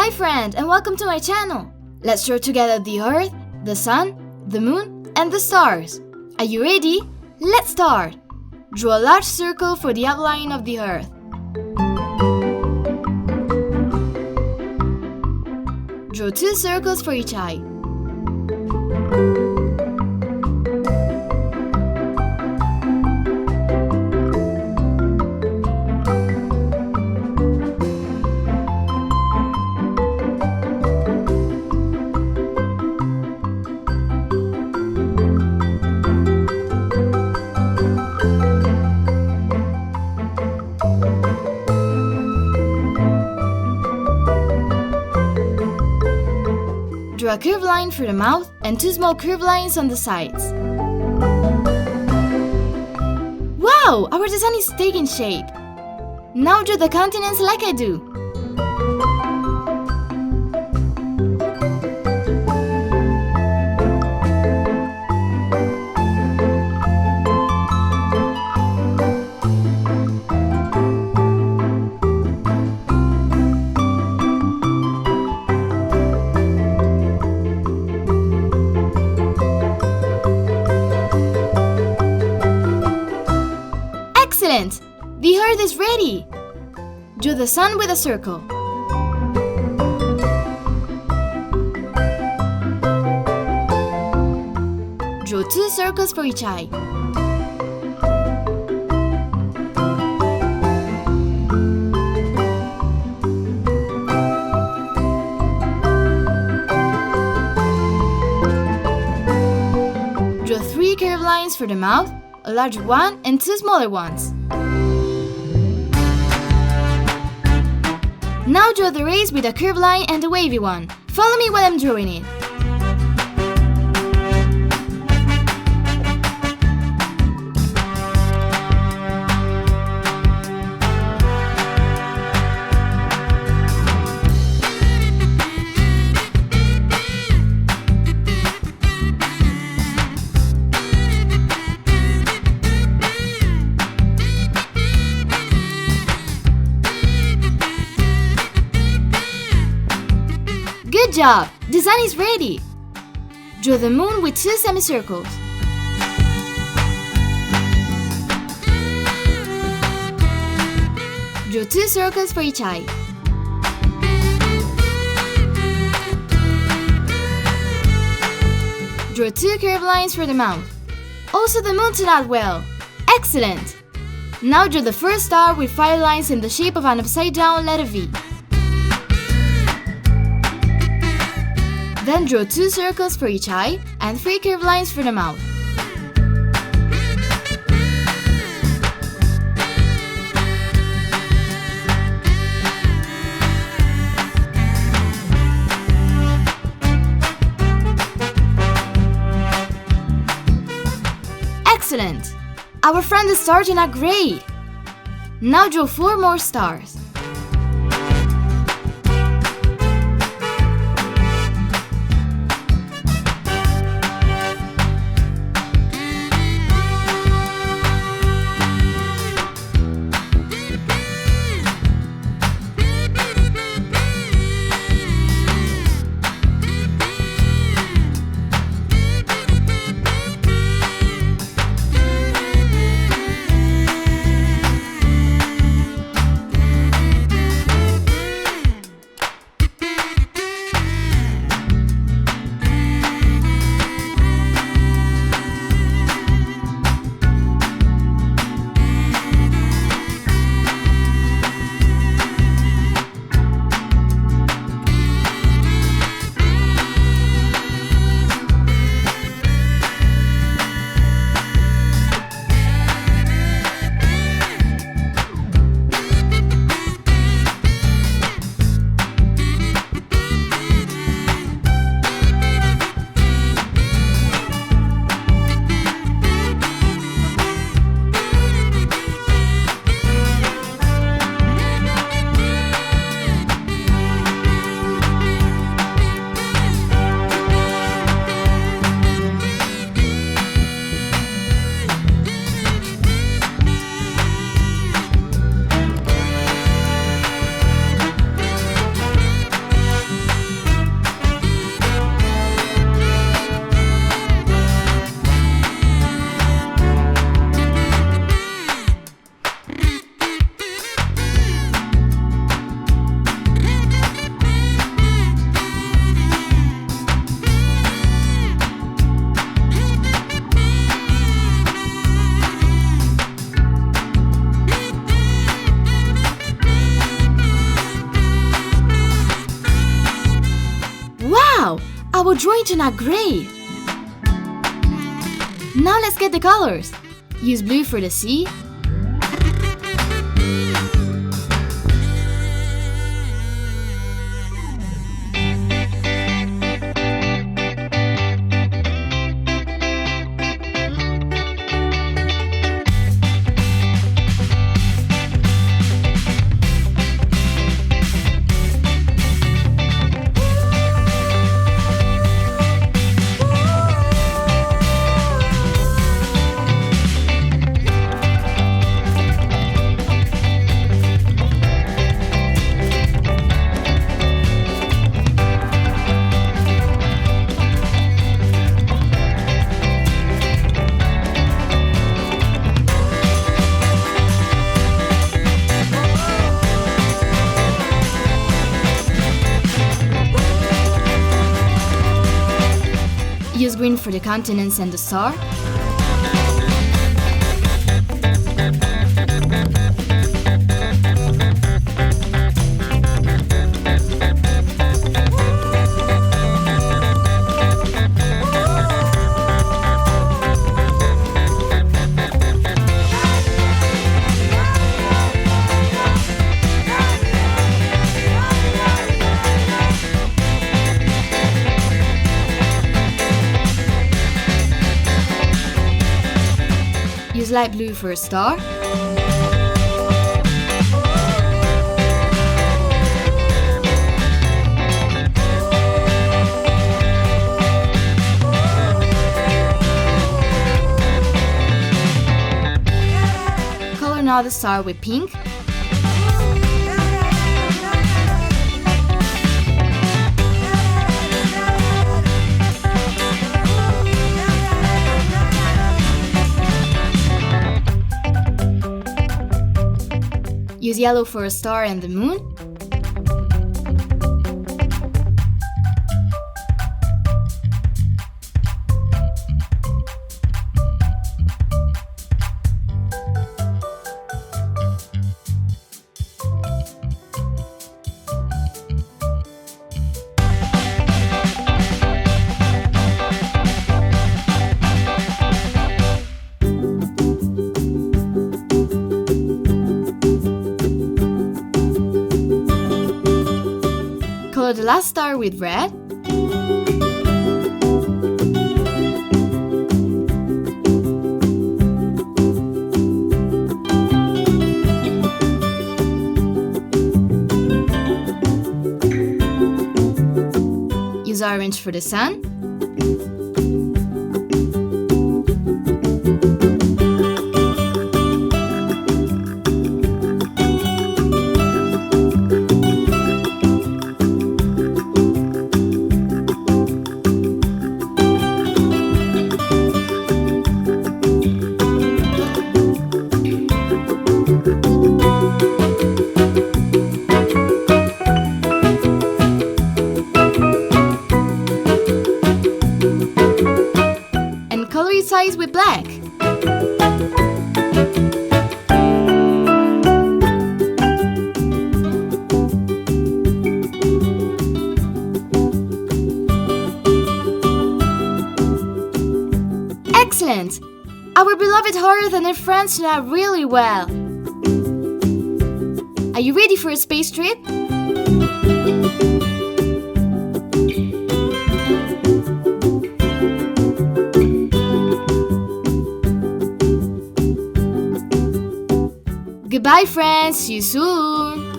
Hi friend, and welcome to my channel. Let's draw together the Earth, the Sun, the Moon, and the stars. Are you ready? Let's start. Draw a large circle for the outline of the Earth. Draw 2 circles for each eye. Draw a curved line for the mouth and 2 small curved lines on the sides. Wow! Our design is taking shape. Now draw the continents like I do. Excellent! The Earth is ready! Draw the Sun with a circle. Draw 2 circles for each eye. Draw 3 curved lines for the mouth, a larger one and 2 smaller ones. Now draw the rays with a curved line and a wavy one. Follow me while I'm drawing it. Good job! Design is ready! Draw the moon with 2 semicircles. Draw 2 circles for each eye. Draw 2 curved lines for the mouth. Also the moon turned out well! Excellent! Now draw the first star with 5 lines in the shape of an upside down letter V. Then draw 2 circles for each eye and 3 curved lines for the mouth. Excellent! Our friend is starting out great! Now draw 4 more stars. Our drawing turned out great! Now let's get the colors. Use blue for the sea, use green for the continents and the star, use light blue for a star, color another star with pink, use yellow for a star and the moon, color the last star with red, use orange for the sun, color its eyes with black. Excellent! Our beloved Earth and her friends turned out really well. Are you ready for a space trip? Goodbye friends, see you soon!